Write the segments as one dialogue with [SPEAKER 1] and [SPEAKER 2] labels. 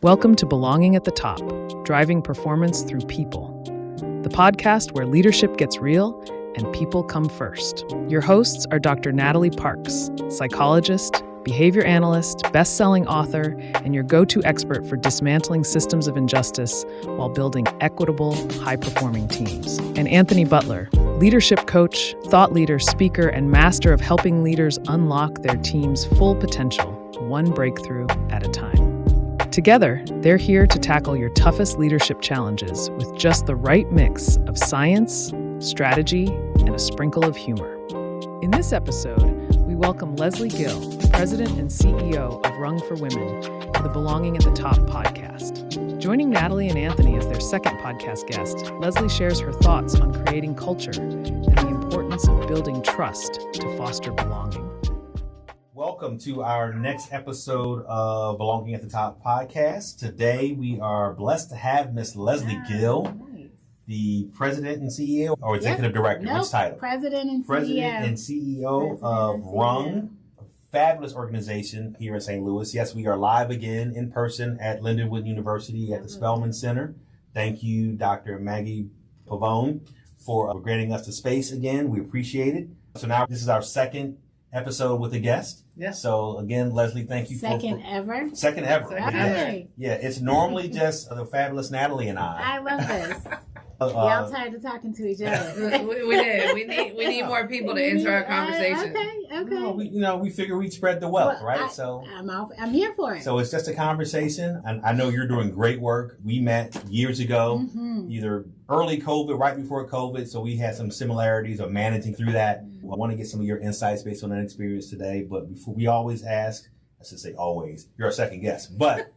[SPEAKER 1] Welcome to Belonging at the Top, driving performance through people. The podcast where leadership gets real and people come first. Your hosts are Dr. Natalie Parks, psychologist, behavior analyst, best-selling author, and your go-to expert for dismantling systems of injustice while building equitable, high-performing teams. And Anthony Butler, leadership coach, thought leader, speaker, and master of helping leaders unlock their team's full potential, one breakthrough at a time. Together, they're here to tackle your toughest leadership challenges with just the right mix of science, strategy, and a sprinkle of humor. In this episode, we welcome Leslie Gill, President and CEO of Rung for Women, to the Belonging at the Top podcast. Joining Natalie and Anthony as their second podcast guest, Leslie shares her thoughts on creating culture and the importance of building trust to foster belonging.
[SPEAKER 2] Welcome to our next episode of Belonging at the Top podcast. Today we are blessed to have Miss Leslie Gill, the President and CEO or Executive Director.
[SPEAKER 3] Nope.
[SPEAKER 2] Which title?
[SPEAKER 3] President and CEO.
[SPEAKER 2] President and CEO of Rung, a fabulous organization here in St. Louis. Yes, we are live again in person at Lindenwood University at the Spelman Center. Thank you, Dr. Maggie Pavone, for granting us the space again. We appreciate it. So now this is our second episode with a guest.
[SPEAKER 1] Yeah.
[SPEAKER 2] So again, Leslie, thank you.
[SPEAKER 3] Second ever.
[SPEAKER 2] Second ever.
[SPEAKER 3] Okay.
[SPEAKER 2] Yeah, it's normally just the fabulous Natalie and I.
[SPEAKER 3] I love this. Y'all tired of talking to each other.
[SPEAKER 4] we did. We need more people to enter our conversation.
[SPEAKER 3] Okay.
[SPEAKER 2] We figure we'd spread the wealth, right?
[SPEAKER 3] I'm here for it.
[SPEAKER 2] So it's just a conversation, and I know you're doing great work. We met years ago, either early COVID, right before COVID, so we had some similarities of managing through that. I want to get some of your insights based on that experience today, but before we always ask, I should say always, you're our second guest, but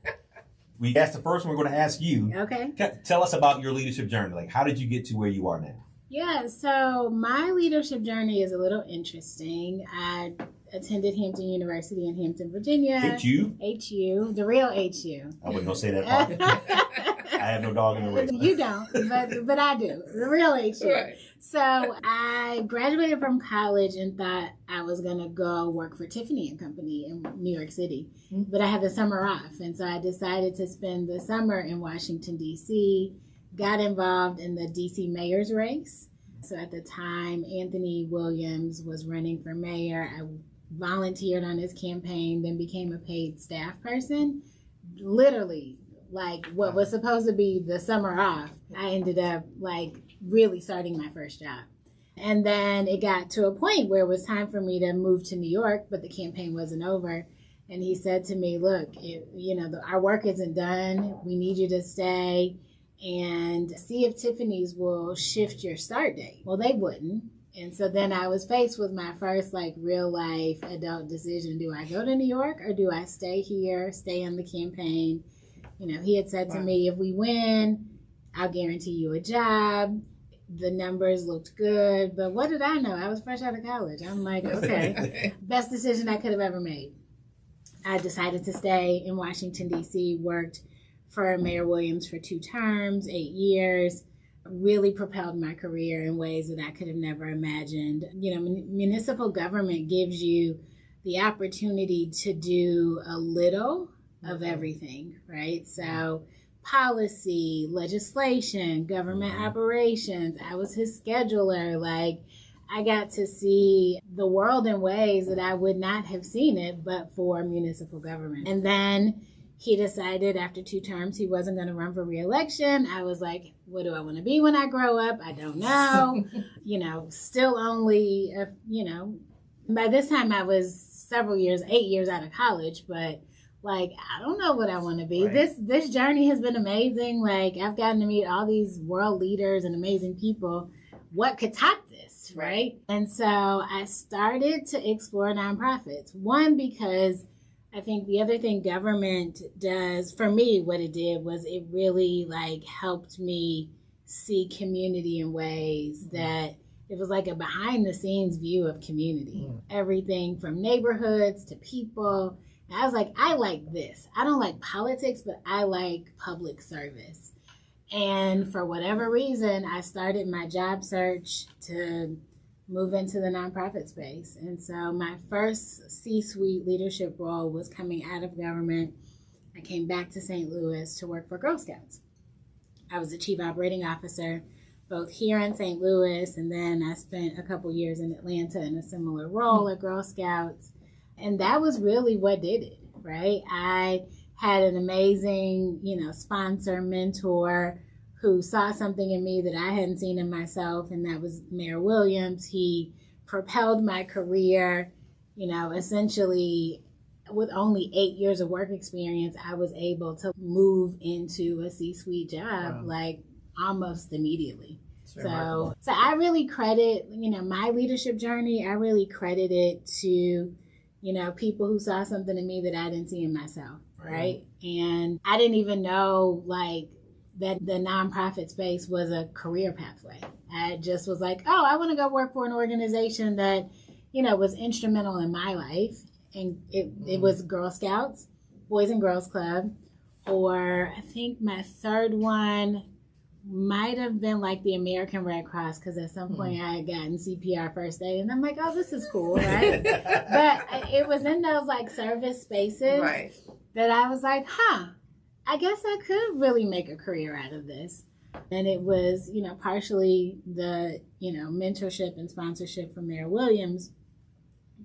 [SPEAKER 2] we asked the first one, we're going to ask you.
[SPEAKER 3] Okay.
[SPEAKER 2] Tell us about your leadership journey. Like, how did you get to where you are now?
[SPEAKER 3] Yeah, so my leadership journey is a little interesting. I attended Hampton University in Hampton, Virginia. HU, the real HU.
[SPEAKER 2] I wasn't going to say that part. I have no dog in the race.
[SPEAKER 3] You don't, but I do. The real HU.
[SPEAKER 4] Right.
[SPEAKER 3] So I graduated from college and thought I was going to go work for Tiffany & Company in New York City. But I had the summer off. And so I decided to spend the summer in Washington, D.C., got involved in the D.C. mayor's race. So at the time, Anthony Williams was running for mayor. I volunteered on his campaign, then became a paid staff person. Literally, like what was supposed to be the summer off, I ended up really starting my first job. And then it got to a point where it was time for me to move to New York, but the campaign wasn't over. And he said to me, look, our work isn't done. We need you to stay and see if Tiffany's will shift your start date. Well, they wouldn't. And so then I was faced with my first real life adult decision. Do I go to New York or do I stay here, stay on the campaign? He had said to me, if we win, I'll guarantee you a job. The numbers looked good, but what did I know? I was fresh out of college. I'm like, okay, best decision I could have ever made. I decided to stay in Washington, D.C., worked for Mayor Williams for 2 terms, 8 years, really propelled my career in ways that I could have never imagined. Municipal government gives you the opportunity to do a little of everything, right? So policy, legislation, government operations. I was his scheduler. I got to see the world in ways that I would not have seen it but for municipal government. And then he decided after 2 terms he wasn't going to run for re-election. I was like, what do I want to be when I grow up? I don't know. Still only, by this time I was several years, 8 years out of college, but I don't know what I want to be. Right. This journey has been amazing. I've gotten to meet all these world leaders and amazing people. What could top this, right? And so I started to explore nonprofits. One, because I think the other thing government does, for me, what it did was it really helped me see community in ways that it was like a behind the scenes view of community. Everything from neighborhoods to people. I was like, I like this. I don't like politics, but I like public service. And for whatever reason, I started my job search to move into the nonprofit space. And so my first C-suite leadership role was coming out of government I came back to St. Louis to work for Girl Scouts. I was the chief operating officer both here in St. Louis, and then I spent a couple years in Atlanta in a similar role at Girl Scouts. And that was really what did it, right? I had an amazing, sponsor, mentor who saw something in me that I hadn't seen in myself, and that was Mayor Williams. He propelled my career, essentially with only 8 years of work experience, I was able to move into a C-suite job like almost immediately. So I really credit, my leadership journey, I really credit it to, people who saw something in me that I didn't see in myself, right? And I didn't even know, that the nonprofit space was a career pathway. I just was like, oh, I want to go work for an organization that, was instrumental in my life. And it was Girl Scouts, Boys and Girls Club, or I think my third one might have been like the American Red Cross, because at some point I had gotten CPR first aid, and I'm like, oh, this is cool, right? But it was in those service spaces that I was like, I guess I could really make a career out of this. And it was, partially the, mentorship and sponsorship from Mayor Williams,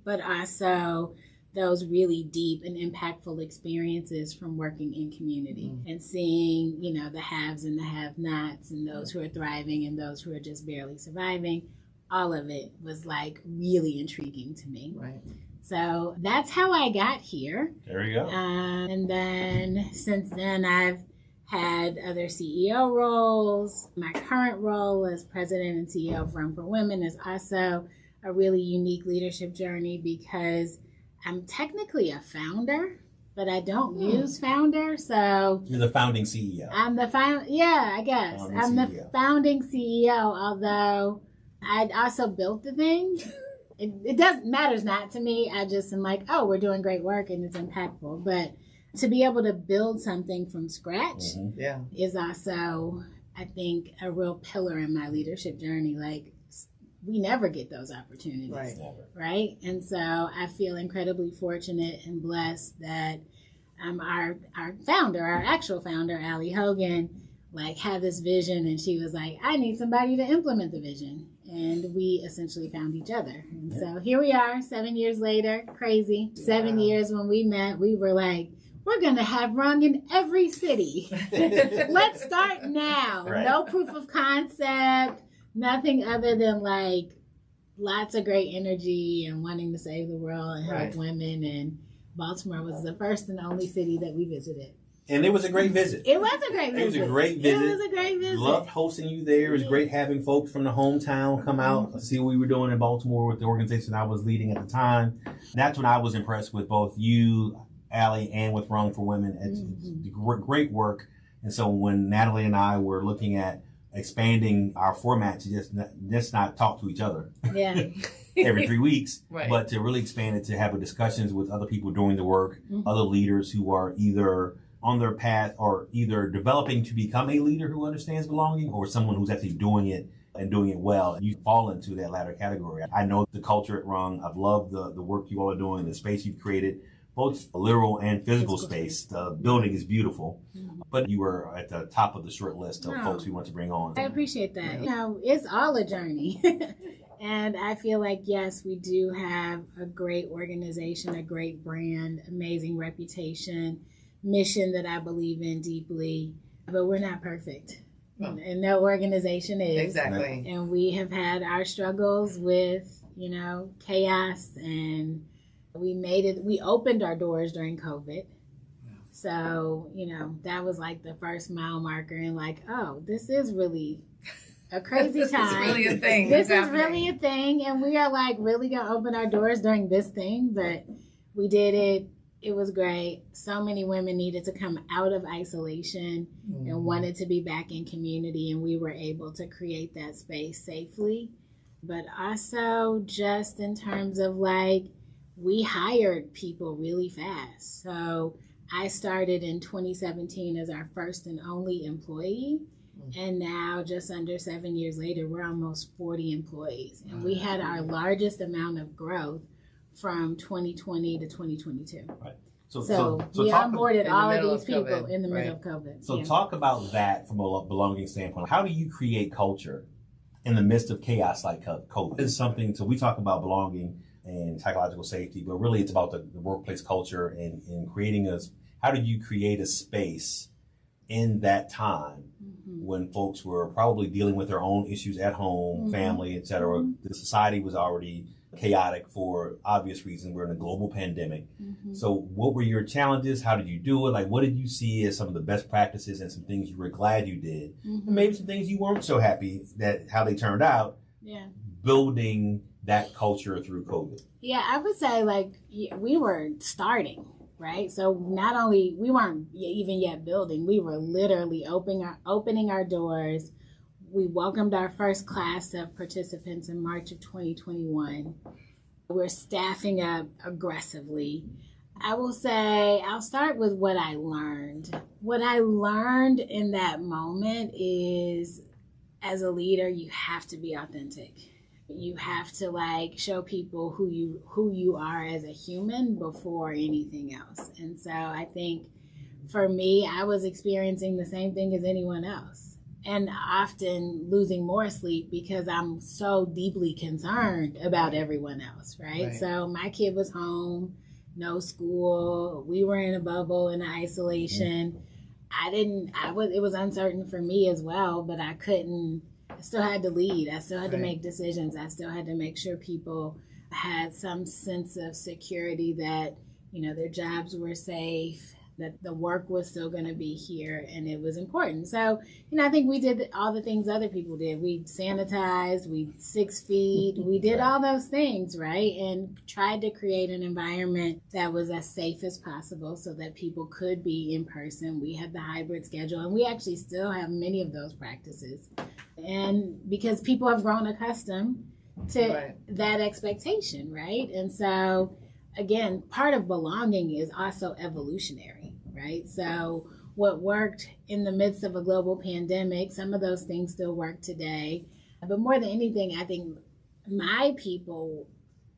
[SPEAKER 3] but also those really deep and impactful experiences from working in community and seeing, the haves and the have-nots and those who are thriving and those who are just barely surviving. All of it was really intriguing to me.
[SPEAKER 5] Right.
[SPEAKER 3] So that's how I got here.
[SPEAKER 2] There you go.
[SPEAKER 3] And then since then, I've had other CEO roles. My current role as president and CEO of Rung for Women is also a really unique leadership journey because I'm technically a founder, but I don't use founder. So
[SPEAKER 2] you're the founding CEO.
[SPEAKER 3] I'm the I guess. I'm the founding CEO, although I also built the thing. It matters not to me. I just am like, oh, we're doing great work and it's impactful. But to be able to build something from scratch is also, I think, a real pillar in my leadership journey. We never get those opportunities, right? And so I feel incredibly fortunate and blessed that our founder, our actual founder, Allie Hogan, had this vision, and she was like, I need somebody to implement the vision. And we essentially found each other. And so here we are, 7 years later, crazy. 7 years when we met, we were like, we're going to have Rung in every city. Let's start now.
[SPEAKER 2] Right.
[SPEAKER 3] No proof of concept. Nothing other than lots of great energy and wanting to save the world and help women. And Baltimore was the first and only city that we visited.
[SPEAKER 2] And it was a great visit.
[SPEAKER 3] It was a great visit.
[SPEAKER 2] It was a great visit. Loved hosting you there. It was great having folks from the hometown come out and see what we were doing in Baltimore with the organization I was leading at the time. That's when I was impressed with both you, Allie, and with Rung for Women. It's great work. And so when Natalie and I were looking at expanding our format to just not talk to each other every 3 weeks, but to really expand it to have discussions with other people doing the work, other leaders who are either on their path or either developing to become a leader who understands belonging or someone who's actually doing it and doing it well. You fall into that latter category. I know the culture at Rung. I've loved the work you all are doing, the space you've created, both literal and physical space. The building is beautiful, but you were at the top of the short list of folks we want to bring on.
[SPEAKER 3] I appreciate that. It's all a journey. And I feel like, yes, we do have a great organization, a great brand, amazing reputation, mission that I believe in deeply, but we're not perfect. And no organization is.
[SPEAKER 5] Exactly.
[SPEAKER 3] And we have had our struggles with, chaos, and we opened our doors during COVID. So, that was the first mile marker and oh, this is really a crazy time.
[SPEAKER 4] This is really a thing.
[SPEAKER 3] This is really a thing. And we are really going to open our doors during this thing, but we did it. It was great. So many women needed to come out of isolation and wanted to be back in community, and we were able to create that space safely. But also just in terms of we hired people really fast. So I started in 2017 as our first and only employee. And now, just under 7 years later, we're almost 40 employees. And we had our largest amount of growth from 2020 to 2022.
[SPEAKER 2] Right.
[SPEAKER 3] So we onboarded all of these people in the middle of COVID.
[SPEAKER 2] So talk about that from a belonging standpoint. How do you create culture in the midst of chaos like COVID? It's something, so we talk about belonging and psychological safety, but really it's about the workplace culture and creating how do you create a space in that time when folks were probably dealing with their own issues at home, family, et cetera. The society was already chaotic for obvious reasons. We're in a global pandemic. So what were your challenges? How did you do it? Like, what did you see as some of the best practices and some things you were glad you did? And maybe some things you weren't so happy that how they turned out.
[SPEAKER 3] Yeah.
[SPEAKER 2] Building that culture through COVID.
[SPEAKER 3] Yeah, I would say we were starting, right? So not only, we weren't even yet building, we were literally opening our doors. We welcomed our first class of participants in March of 2021. We're staffing up aggressively. I will say, I'll start with what I learned. What I learned in that moment is, as a leader, you have to be authentic. You have to show people who you are as a human before anything else. And so I think for me, I was experiencing the same thing as anyone else, and often losing more sleep because I'm so deeply concerned about everyone else, right? So my kid was home, no school. We were in a bubble in isolation. It was uncertain for me as well, but I still had to lead. I still had to make decisions. I still had to make sure people had some sense of security that, their jobs were safe, that the work was still going to be here, and it was important. So, I think we did all the things other people did. We sanitized, we 6 feet, we did all those things, right? And tried to create an environment that was as safe as possible so that people could be in person. We had the hybrid schedule, and we actually still have many of those practices. And because people have grown accustomed to that expectation, right? And so, again, part of belonging is also evolutionary, right? So what worked in the midst of a global pandemic, some of those things still work today. But more than anything, I think my people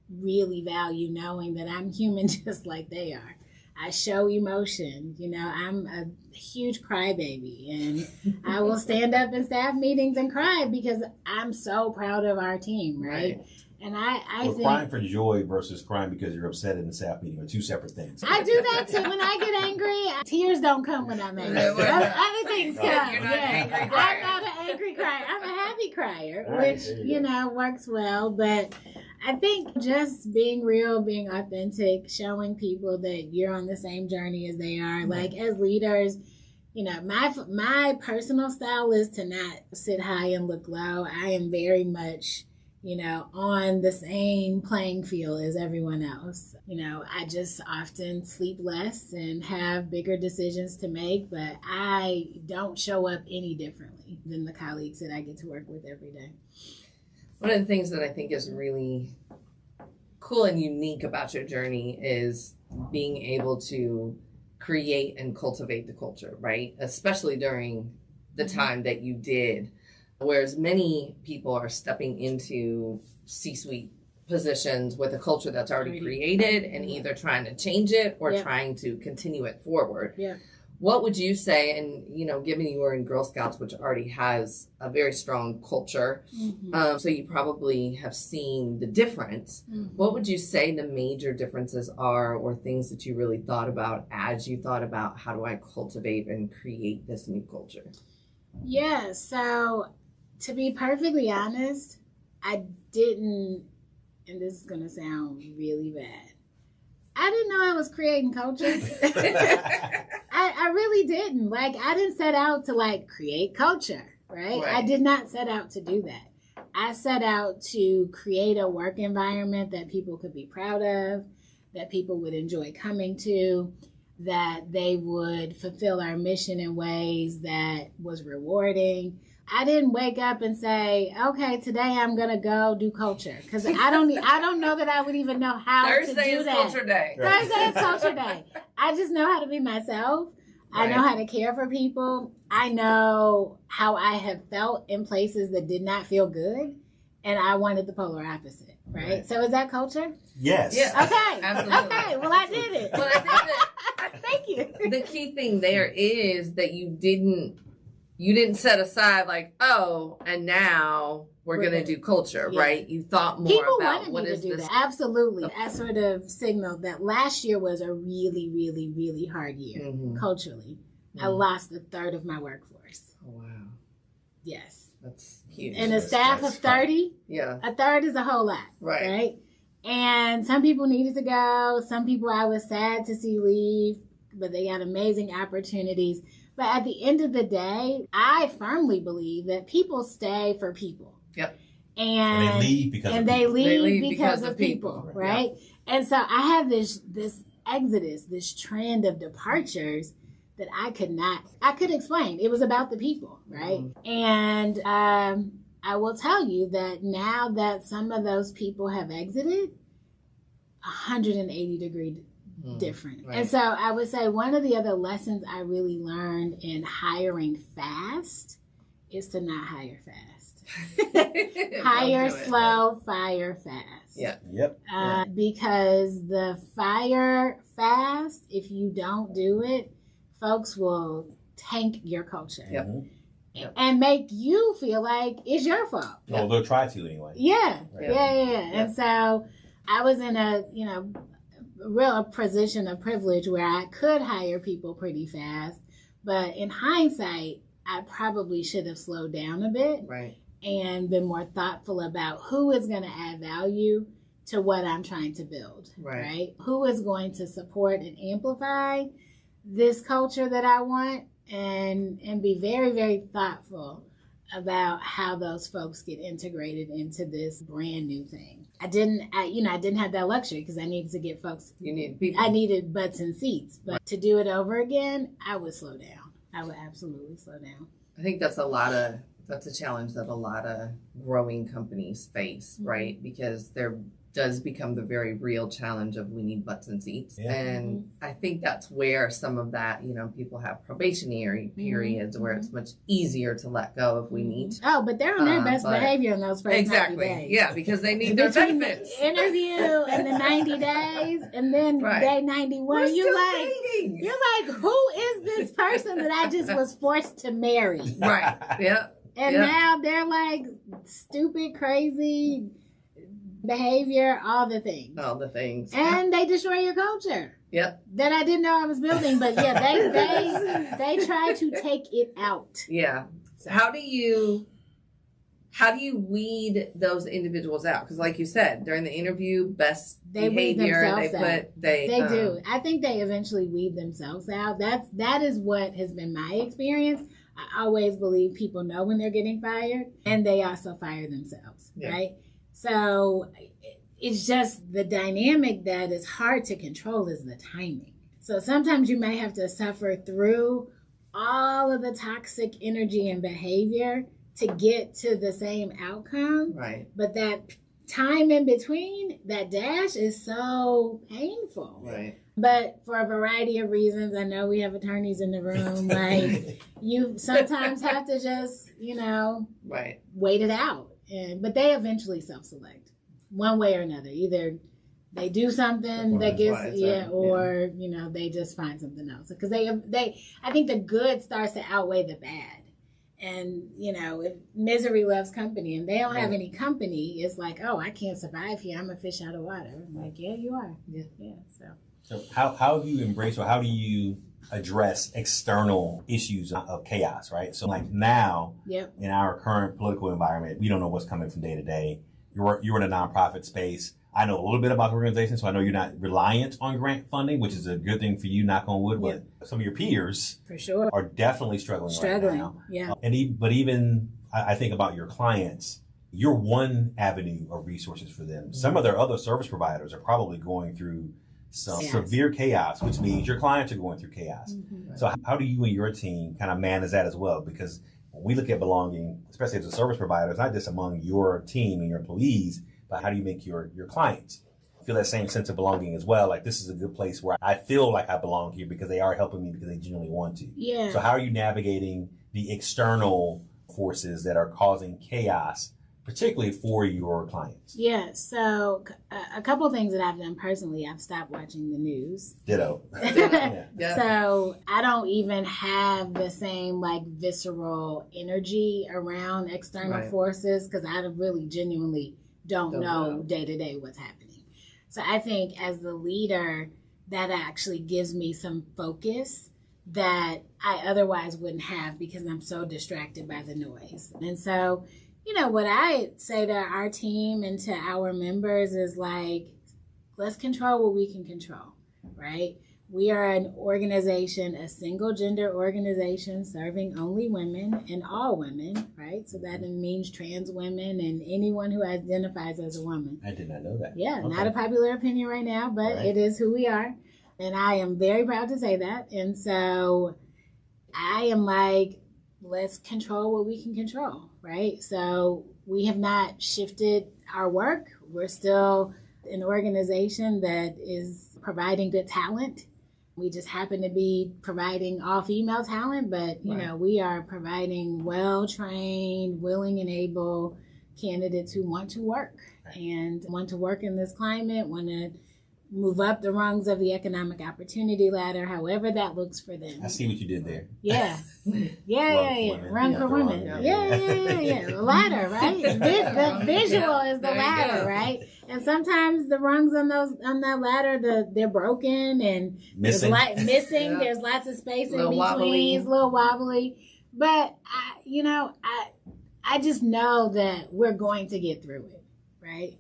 [SPEAKER 3] really value knowing that I'm human just like they are. I show emotion. I'm a huge crybaby, and I will stand up in staff meetings and cry because I'm so proud of our team, right? And I think
[SPEAKER 2] crying for joy versus crying because you're upset in the staff meeting are two separate things.
[SPEAKER 3] I do that too. When I get angry, tears don't come when I'm angry. Other things come.
[SPEAKER 4] You're not an angry crier.
[SPEAKER 3] I'm not an angry crier. I'm a happy crier, which works well. But I think just being real, being authentic, showing people that you're on the same journey as they are. As leaders, my personal style is to not sit high and look low. I am very much on the same playing field as everyone else. I just often sleep less and have bigger decisions to make, but I don't show up any differently than the colleagues that I get to work with every day.
[SPEAKER 4] One of the things that I think is really cool and unique about your journey is being able to create and cultivate the culture, right? Especially during the time that you did. Whereas many people are stepping into C-suite positions with a culture that's already created and either trying to change it or trying to continue it forward. Yeah. What would you say, and given you were in Girl Scouts, which already has a very strong culture, so you probably have seen the difference. What would you say the major differences are, or things that you really thought about as you thought about how do I cultivate and create this new culture?
[SPEAKER 3] Yeah, so to be perfectly honest, I didn't, and this is going to sound really bad, I didn't know I was creating culture. I really didn't. I didn't set out to create culture, right? I did not set out to do that. I set out to create a work environment that people could be proud of, that people would enjoy coming to, that they would fulfill our mission in ways that was rewarding. I didn't wake up and say, okay, today I'm going to go do culture. Because I don't know that I would even know how to do that.
[SPEAKER 4] Thursday is culture day.
[SPEAKER 3] Thursday is culture day. I just know how to be myself. I know how to care for people. I know how I have felt in places that did not feel good. And I wanted the polar opposite, right? So is that culture?
[SPEAKER 2] Yes.
[SPEAKER 4] Yeah.
[SPEAKER 3] Okay.
[SPEAKER 4] Absolutely.
[SPEAKER 3] Okay. Well, I did it.
[SPEAKER 4] Well, I think that
[SPEAKER 3] Thank you.
[SPEAKER 4] The key thing there is that you didn't set aside like, oh, and now we're going to do culture, right? You thought more
[SPEAKER 3] People
[SPEAKER 4] about
[SPEAKER 3] wanted
[SPEAKER 4] what
[SPEAKER 3] me
[SPEAKER 4] is
[SPEAKER 3] to do
[SPEAKER 4] this.
[SPEAKER 3] that. Absolutely. I sort of signaled that last year was a really, really, really hard year culturally. I lost a third of my workforce.
[SPEAKER 4] Oh, wow.
[SPEAKER 3] Yes.
[SPEAKER 4] That's huge.
[SPEAKER 3] And a staff of 30,
[SPEAKER 4] yeah,
[SPEAKER 3] a third is a whole lot. Right? And some people needed to go. Some people I was sad to see leave, but they got amazing opportunities. But at the end of the day, I firmly believe that people stay for people.
[SPEAKER 4] Yep.
[SPEAKER 3] And
[SPEAKER 2] they leave
[SPEAKER 3] because of people, right? Yep. And so I have this exodus, this trend of departures that I could explain. It was about the people, right? And I will tell you that now that some of those people have exited, 180 degree different. Right. And so I would say one of the other lessons I really learned in hiring fast is to not hire fast. Hire slow, fire fast.
[SPEAKER 4] Yeah.
[SPEAKER 2] Yep.
[SPEAKER 3] Because the fire fast, if you don't do it, folks will tank your culture.
[SPEAKER 4] Yep.
[SPEAKER 3] And make you feel like it's your fault.
[SPEAKER 2] Well, they'll try to anyway.
[SPEAKER 3] Yeah. And so I was in a real position of privilege where I could hire people pretty fast. But in hindsight, I probably should have slowed down a bit.
[SPEAKER 4] Right.
[SPEAKER 3] And been more thoughtful about who is going to add value to what I'm trying to build. Right. Who is going to support and amplify this culture that I want, and be very, very thoughtful about how those folks get integrated into this brand new thing. I didn't have that luxury because I needed to get folks.
[SPEAKER 4] You need people.
[SPEAKER 3] I needed butts and seats, but to do it over again, I would slow down. I would absolutely slow down.
[SPEAKER 4] I think that's a challenge that a lot of growing companies face, right? Because there does become the very real challenge of we need butts and seats. Yeah. And I think that's where some of that, people have probationary periods where it's much easier to let go if we need to.
[SPEAKER 3] Oh, but they're on their best behavior in those first 90 days.
[SPEAKER 4] Yeah, because they need their benefits.
[SPEAKER 3] The interview and the 90 days and then day 91, you're like, who is this person that I just was forced to marry?
[SPEAKER 4] Right. Yeah.
[SPEAKER 3] And now they're like stupid, crazy behavior, all the things. And they destroy your culture.
[SPEAKER 4] Yep.
[SPEAKER 3] That I didn't know I was building, but they try to take it out.
[SPEAKER 4] Yeah. So how do you weed those individuals out? Because like you said, during the interview, best behavior, they do. I think they eventually weed themselves out.
[SPEAKER 3] That is what has been my experience. I always believe people know when they're getting fired, and they also fire themselves, right? So it's just the dynamic that is hard to control is the timing. So sometimes you may have to suffer through all of the toxic energy and behavior to get to the same outcome.
[SPEAKER 4] Right.
[SPEAKER 3] But that time in between, that dash is so painful.
[SPEAKER 4] Right.
[SPEAKER 3] But for a variety of reasons, I know we have attorneys in the room, like you sometimes have to just, wait it out. But they eventually self-select one way or another. Either they do something that gets, or, they just find something else. Because I think the good starts to outweigh the bad. And, if misery loves company and they don't have any company, it's like, oh, I can't survive here. I'm a fish out of water. I'm like, yeah, you are. Yeah.
[SPEAKER 2] So how have you embraced, or how do you address external issues of chaos, right? So like now, in our current political environment, we don't know what's coming from day to day. You're in a nonprofit space. I know a little bit about the organization, so I know you're not reliant on grant funding, which is a good thing for you, knock on wood. But some of your peers
[SPEAKER 3] for sure
[SPEAKER 2] are definitely struggling right now.
[SPEAKER 3] Yeah.
[SPEAKER 2] But even I think about your clients, you're one avenue of resources for them. Some of their other service providers are probably going through some severe chaos, which means your clients are going through chaos. Mm-hmm. So how do you and your team kind of manage that as well? Because when we look at belonging, especially as a service provider, it's not just among your team and your employees, but how do you make your clients feel that same sense of belonging as well? Like, this is a good place where I feel like I belong here because they are helping me because they genuinely want to. So how are you navigating the external forces that are causing chaos particularly for your clients?
[SPEAKER 3] Yeah, so a couple things that I've done personally, I've stopped watching the news.
[SPEAKER 2] Ditto.
[SPEAKER 4] Yeah.
[SPEAKER 3] So I don't even have the same like visceral energy around external
[SPEAKER 4] Right.
[SPEAKER 3] forces because I really genuinely don't know day to day what's happening. So I think as the leader, that actually gives me some focus that I otherwise wouldn't have because I'm so distracted by the noise. And so, what I say to our team and to our members is like, let's control what we can control, right? We are an organization, a single gender organization serving only women and all women, right? So that means trans women and anyone who identifies as a woman.
[SPEAKER 2] I did not know that.
[SPEAKER 3] Yeah,
[SPEAKER 2] Okay.
[SPEAKER 3] not a popular opinion right now, but
[SPEAKER 2] Right.
[SPEAKER 3] it is who we are. And I am very proud to say that. And so I am like, let's control what we can control, right? So we have not shifted our work. We're still an organization that is providing good talent. We just happen to be providing all female talent, but we are providing well-trained, willing and able candidates who want to work and want to work in this climate, want to move up the rungs of the economic opportunity ladder, however that looks for them.
[SPEAKER 2] I see what you did there.
[SPEAKER 3] Yeah. Rung for women.
[SPEAKER 2] Yeah.
[SPEAKER 3] Yeah. The ladder, right? The visual is the
[SPEAKER 4] There you
[SPEAKER 3] ladder,
[SPEAKER 4] go.
[SPEAKER 3] right? And sometimes the rungs on that ladder, they're broken and
[SPEAKER 2] Missing.
[SPEAKER 3] missing.
[SPEAKER 4] Yeah.
[SPEAKER 3] There's lots of space in
[SPEAKER 4] Little
[SPEAKER 3] between.
[SPEAKER 4] wobbly.
[SPEAKER 3] It's a little wobbly. But I just know that we're going to get through it, right?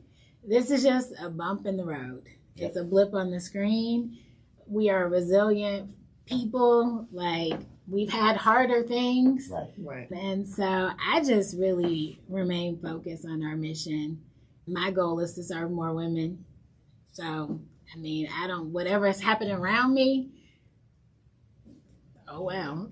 [SPEAKER 3] This is just a bump in the road.
[SPEAKER 2] Yep.
[SPEAKER 3] It's a blip on the screen. We are resilient people. Like, we've had harder things.
[SPEAKER 4] Right.
[SPEAKER 3] And so I just really remain focused on our mission. My goal is to serve more women. So, whatever is happening around me, oh well.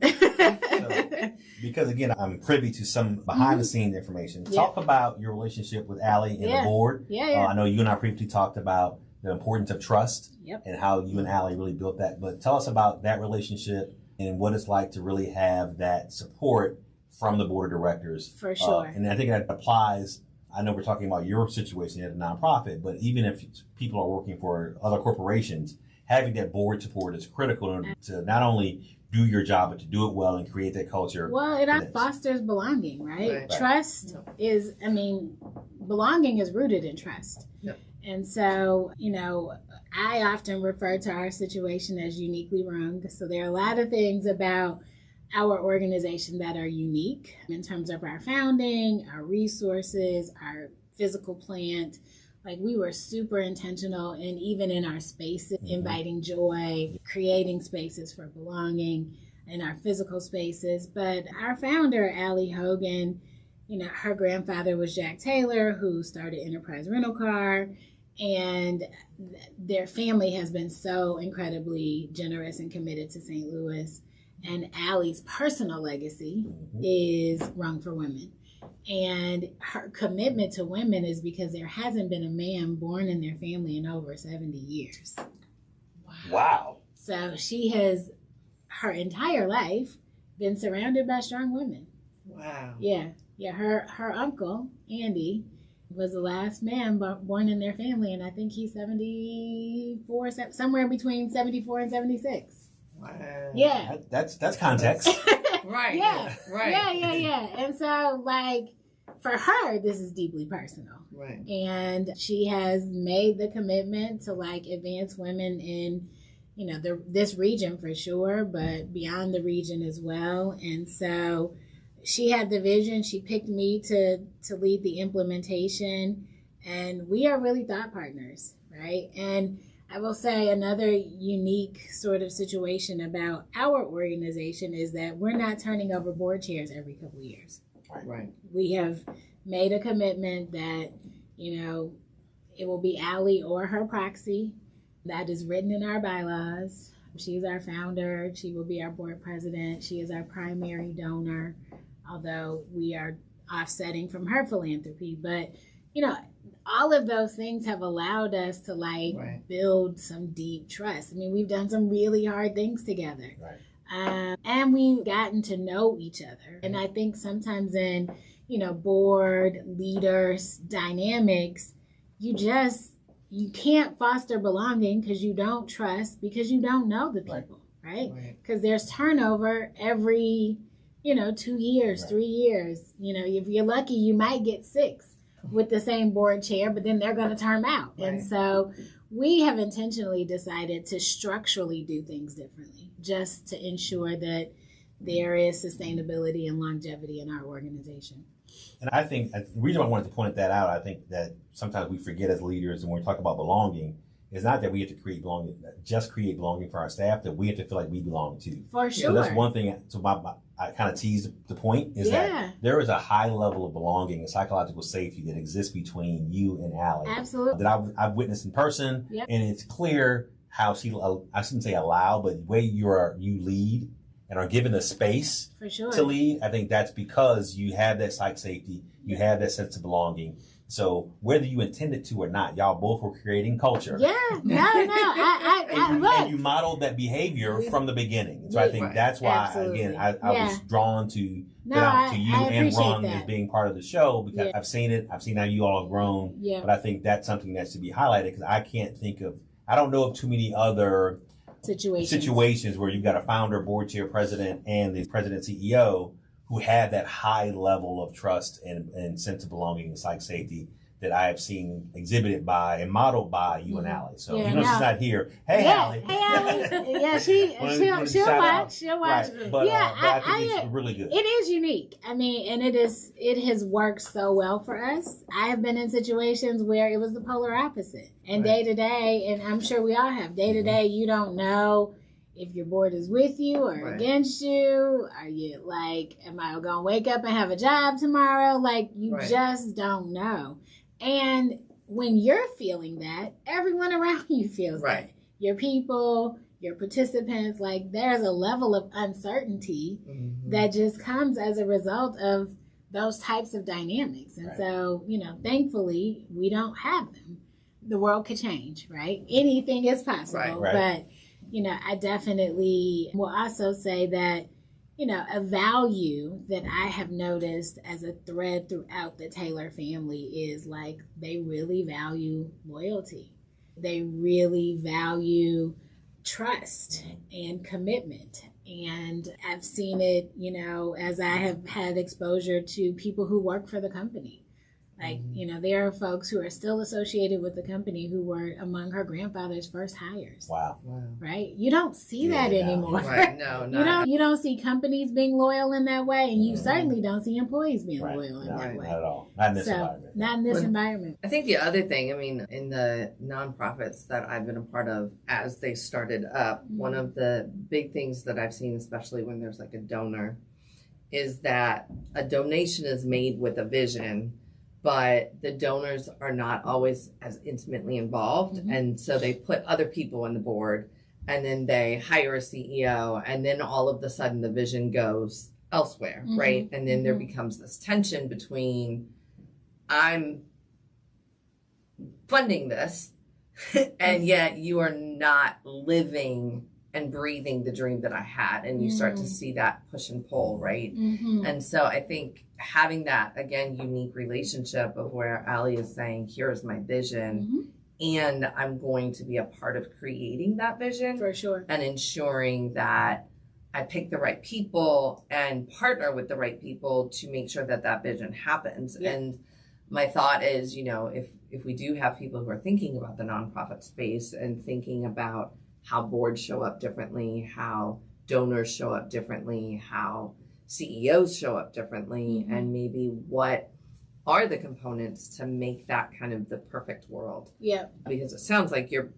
[SPEAKER 2] Because again, I'm privy to some behind the scenes information.
[SPEAKER 3] Yeah.
[SPEAKER 2] Talk about your relationship with Allie and the board.
[SPEAKER 3] Yeah.
[SPEAKER 2] I know you and I briefly talked about the importance of trust
[SPEAKER 3] Yep.
[SPEAKER 2] and how you and Allie really built that. But tell us about that relationship and what it's like to really have that support from the board of directors.
[SPEAKER 3] For sure.
[SPEAKER 2] And I think that applies. I know we're talking about your situation at a nonprofit, but even if people are working for other corporations, having that board support is critical to not only do your job, but to do it well and create that culture.
[SPEAKER 3] Well, it
[SPEAKER 2] Yes.
[SPEAKER 3] fosters belonging, right?
[SPEAKER 4] Right.
[SPEAKER 3] Trust is, belonging is rooted in trust.
[SPEAKER 4] Yep.
[SPEAKER 3] And so, I often refer to our situation as uniquely Rung. So there are a lot of things about our organization that are unique in terms of our founding, our resources, our physical plant. Like, we were super intentional, and even in our spaces, inviting joy, creating spaces for belonging in our physical spaces. But our founder, Allie Hogan, her grandfather was Jack Taylor, who started Enterprise Rental Car, and their family has been so incredibly generous and committed to St. Louis. And Allie's personal legacy is Rung for Women. And her commitment to women is because there hasn't been a man born in their family in over 70 years.
[SPEAKER 2] Wow.
[SPEAKER 3] So she has, her entire life, been surrounded by strong women.
[SPEAKER 4] Wow.
[SPEAKER 3] Yeah. Her uncle, Andy, was the last man born in their family, and I think he's 74, somewhere between 74 and 76.
[SPEAKER 4] Wow.
[SPEAKER 3] Yeah.
[SPEAKER 2] That's context.
[SPEAKER 4] Right.
[SPEAKER 3] Yeah.
[SPEAKER 4] Right.
[SPEAKER 3] Yeah. And so, like, for her, this is deeply personal.
[SPEAKER 4] Right.
[SPEAKER 3] And she has made the commitment to, like, advance women in, this region for sure, but beyond the region as well. And so she had the vision. She picked me to lead the implementation, and we are really thought partners, right? And I will say another unique sort of situation about our organization is that we're not turning over board chairs every couple of years.
[SPEAKER 4] Right.
[SPEAKER 3] We have made a commitment that, it will be Allie or her proxy. That is written in our bylaws. She's our founder. She will be our board president. She is our primary donor, although we are offsetting from her philanthropy. But, all of those things have allowed us to build some deep trust. We've done some really hard things together.
[SPEAKER 2] Right.
[SPEAKER 3] And we've gotten to know each other. And I think sometimes in, board leaders dynamics, you can't foster belonging because you don't trust, because you don't know the people, right? Because there's turnover every 2 years, 3 years. If you're lucky, you might get 6 with the same board chair, but then they're going to term out. And so we have intentionally decided to structurally do things differently, just to ensure that there is sustainability and longevity in our organization.
[SPEAKER 2] And I think the reason I wanted to point that out, I think that sometimes we forget as leaders, and when we talk about belonging, it's not that we have to create belonging for our staff, that we have to feel like we belong too.
[SPEAKER 3] For sure.
[SPEAKER 2] So that's one thing. So I kind of teased the point is that there is a high level of belonging and psychological safety that exists between you and Allie.
[SPEAKER 3] Absolutely.
[SPEAKER 2] That I've witnessed in person. Yep. And it's clear how I shouldn't say allow, but the way you lead and are given the space to lead. I think that's because you have that psych safety, you have that sense of belonging. So whether you intended to or not, y'all both were creating culture.
[SPEAKER 3] Yeah,
[SPEAKER 2] and you modeled that behavior from the beginning. So I think that's why, again, I was drawn to you and Rung as being part of the show, because I've seen it. I've seen how you all have grown. Yeah. But I think that's something that should be highlighted, because I don't know of too many other situations where you've got a founder, board chair, president, and the president CEO who have that high level of trust and sense of belonging and psych safety that I have seen exhibited by and modeled by you and Allie. So she's not here. Hey, Allie.
[SPEAKER 3] Hey, Allie. Yeah, she'll watch. She'll watch.
[SPEAKER 2] Right. But I think it's really good.
[SPEAKER 3] It is unique. I mean, and it has worked so well for us. I have been in situations where it was the polar opposite. And day to day, and I'm sure we all have, day to day, you don't know if your board is with you or against you. Are you like, am I going to wake up and have a job tomorrow? Like, you just don't know. And when you're feeling that, everyone around you feels that. Your people, your participants, like, there's a level of uncertainty that just comes as a result of those types of dynamics. And so, thankfully, we don't have them. The world could change, right? Anything is possible. But I definitely will also say that, a value that I have noticed as a thread throughout the Taylor family is, like, they really value loyalty. They really value trust and commitment. And I've seen it, as I have had exposure to people who work for the company. Like, there are folks who are still associated with the company who were among her grandfather's first hires.
[SPEAKER 2] Wow.
[SPEAKER 3] Right? You don't see that anymore.
[SPEAKER 4] Right. No,
[SPEAKER 3] you don't see companies being loyal in that way, and you certainly don't see employees being loyal in that way.
[SPEAKER 2] Not at all. Not in this environment.
[SPEAKER 3] Not in this environment.
[SPEAKER 4] I think the other thing, I mean, in the nonprofits that I've been a part of as they started up, one of the big things that I've seen, especially when there's like a donor, is that a donation is made with a vision, but the donors are not always as intimately involved. And so they put other people on the board, and then they hire a CEO, and then all of a sudden the vision goes elsewhere, right? And then there becomes this tension between, I'm funding this, and yet you are not living and breathing the dream that I had. And you start to see that push and pull, right? And so I think having that, again, unique relationship of where Allie is saying, here's my vision, and I'm going to be a part of creating that vision.
[SPEAKER 3] For sure.
[SPEAKER 4] And ensuring that I pick the right people and partner with the right people to make sure that that vision happens. Yeah. And my thought is, if we do have people who are thinking about the nonprofit space and thinking about how boards show up differently, how donors show up differently, how CEOs show up differently, and maybe what are the components to make that kind of the perfect world.
[SPEAKER 3] Yeah.
[SPEAKER 4] Because it sounds like you're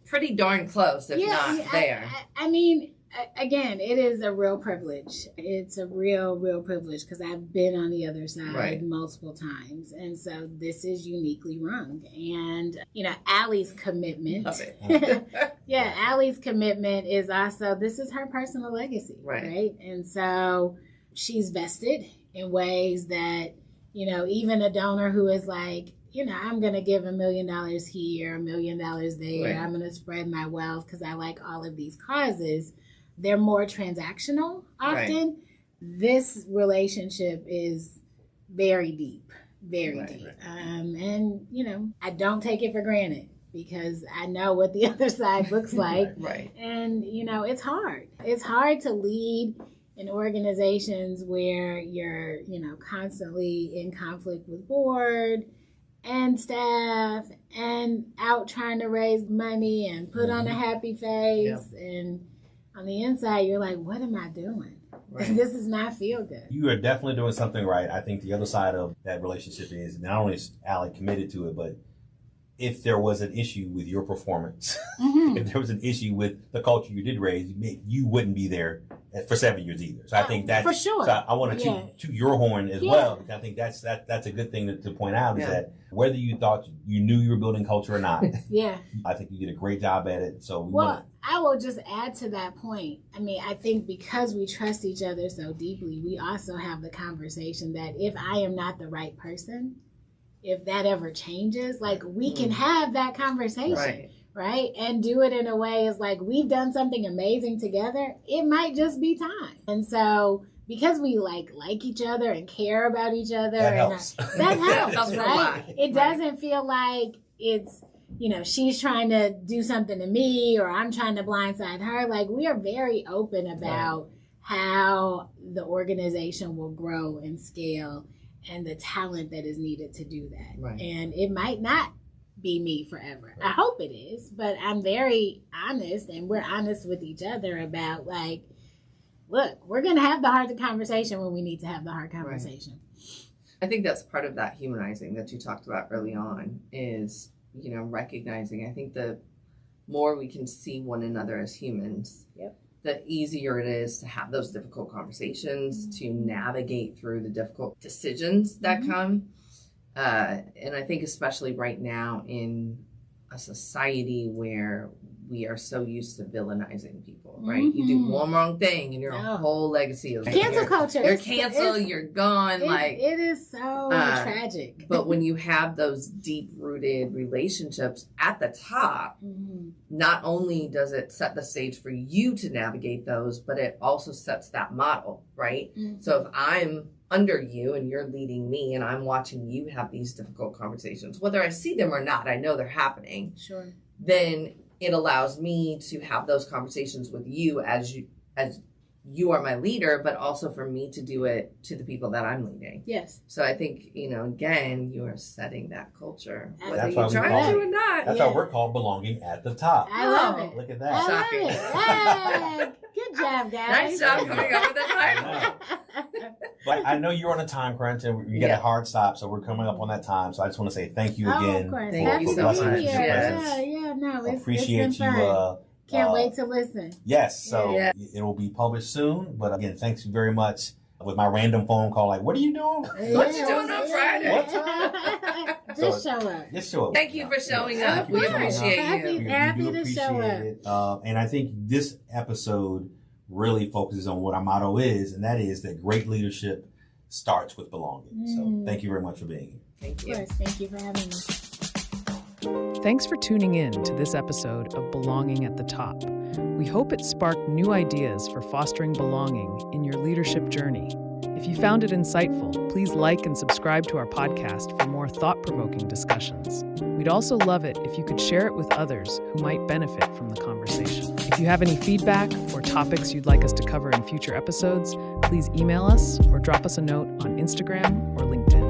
[SPEAKER 4] pretty darn close, if not there.
[SPEAKER 3] I mean, again, it is a real privilege. It's a real privilege, because I've been on the other side multiple times. And so this is uniquely Rung. And, Allie's commitment. Allie's commitment is also, this is her personal legacy. Right? And so she's vested in ways that, even a donor who is like, I'm going to give $1 million here, $1 million there. I'm going to spread my wealth because I like all of these causes. They're more transactional often. This relationship is very deep, very
[SPEAKER 4] Right,
[SPEAKER 3] deep.
[SPEAKER 4] right.
[SPEAKER 3] And, you know, I don't take it for granted because I know what the other side looks like.
[SPEAKER 4] Right.
[SPEAKER 3] And, you know, it's hard. It's hard to lead in organizations where you're, you know, constantly in conflict with board and staff and out trying to raise money and put on a happy face. And on the inside, you're like, what am I doing?
[SPEAKER 4] Right.
[SPEAKER 3] This does not feel good.
[SPEAKER 2] You are definitely doing something right. I think the other side of that relationship is not only is Allie committed to it, but if there was an issue with your performance, if there was an issue with the culture you did raise, you wouldn't be there for 7 years either. So I think that's
[SPEAKER 3] for sure.
[SPEAKER 2] So I want to toot your horn as well, because I think that's a good thing to point out is that whether you thought you knew you were building culture or not, I think you did a great job at it. So
[SPEAKER 3] I will just add to that point. I mean, I think because we trust each other so deeply, we also have the conversation that if I am not the right person, if that ever changes, like we can have that conversation, right? And do it in a way is like we've done something amazing together. It might just be time. And so because we like each other and care about each other,
[SPEAKER 2] that helps.
[SPEAKER 3] That helps, right? It
[SPEAKER 4] Right.
[SPEAKER 3] doesn't feel like it's, you know, she's trying to do something to me or I'm trying to blindside her. Like we are very open about how the organization will grow and scale and the talent that is needed to do that.
[SPEAKER 4] Right.
[SPEAKER 3] And it might not be me forever. I hope it is, but I'm very honest and we're honest with each other about like, look, we're going to have the hard conversation when we need to have the hard conversation.
[SPEAKER 4] I think that's part of that humanizing that you talked about early on is, you know, recognizing. I think the more we can see one another as humans, the easier it is to have those difficult conversations, to navigate through the difficult decisions that come. And I think especially right now in a society where we are so used to villainizing people, right? You do one wrong thing and your whole legacy is
[SPEAKER 3] cancel culture.
[SPEAKER 4] You're canceled, you're gone.
[SPEAKER 3] It is so tragic.
[SPEAKER 4] But when you have those deep-rooted relationships at the top, not only does it set the stage for you to navigate those, but it also sets that model, right? So if I'm under you and you're leading me and I'm watching you have these difficult conversations, whether I see them or not, I know they're happening.
[SPEAKER 3] Sure.
[SPEAKER 4] Then it allows me to have those conversations with you as you are my leader, but also for me to do it to the people that I'm leading.
[SPEAKER 3] Yes.
[SPEAKER 4] So I think, you know, again, you are setting that culture, whether
[SPEAKER 2] That's
[SPEAKER 4] you
[SPEAKER 2] why we
[SPEAKER 4] try
[SPEAKER 2] call
[SPEAKER 4] to
[SPEAKER 2] it-
[SPEAKER 4] or not.
[SPEAKER 2] That's how we're called belonging at the top.
[SPEAKER 3] I love it.
[SPEAKER 2] Look at
[SPEAKER 3] I
[SPEAKER 2] that.
[SPEAKER 3] love
[SPEAKER 4] Shocking.
[SPEAKER 3] it. Hey, good job, guys.
[SPEAKER 4] Nice job coming up with the title.
[SPEAKER 2] But I know you're on a time crunch and you get a hard stop, so we're coming up on that time. So I just want to say thank you again.
[SPEAKER 3] Of course.
[SPEAKER 4] Thank
[SPEAKER 3] Happy
[SPEAKER 4] you
[SPEAKER 3] to
[SPEAKER 4] so
[SPEAKER 3] be
[SPEAKER 4] much.
[SPEAKER 3] here.
[SPEAKER 4] Yes.
[SPEAKER 3] No, it's
[SPEAKER 2] Appreciate
[SPEAKER 3] been
[SPEAKER 2] you.
[SPEAKER 3] fun. Can't wait to listen.
[SPEAKER 2] Yes, so
[SPEAKER 4] Yeah.
[SPEAKER 2] it will be published soon. But again, thanks very much. With my random phone call, like, what are you doing?
[SPEAKER 4] What you doing on Friday?
[SPEAKER 2] What time?
[SPEAKER 3] Just show up.
[SPEAKER 2] Just show up.
[SPEAKER 4] Thank you for showing up.
[SPEAKER 2] Thank you
[SPEAKER 4] We
[SPEAKER 2] for showing
[SPEAKER 4] appreciate
[SPEAKER 2] up.
[SPEAKER 4] you.
[SPEAKER 3] Happy
[SPEAKER 2] We do
[SPEAKER 3] to show
[SPEAKER 2] appreciate it. And I think this episode really focuses on what our motto is, and that is that great leadership starts with belonging. So thank you very much for being here.
[SPEAKER 4] Thank
[SPEAKER 3] Of
[SPEAKER 4] you.
[SPEAKER 3] course. Thank you for having me.
[SPEAKER 1] Thanks for tuning in to this episode of Belonging at the Top. We hope it sparked new ideas for fostering belonging in your leadership journey. If you found it insightful, please like and subscribe to our podcast for more thought-provoking discussions. We'd also love it if you could share it with others who might benefit from the conversation. If you have any feedback or topics you'd like us to cover in future episodes, please email us or drop us a note on Instagram or LinkedIn.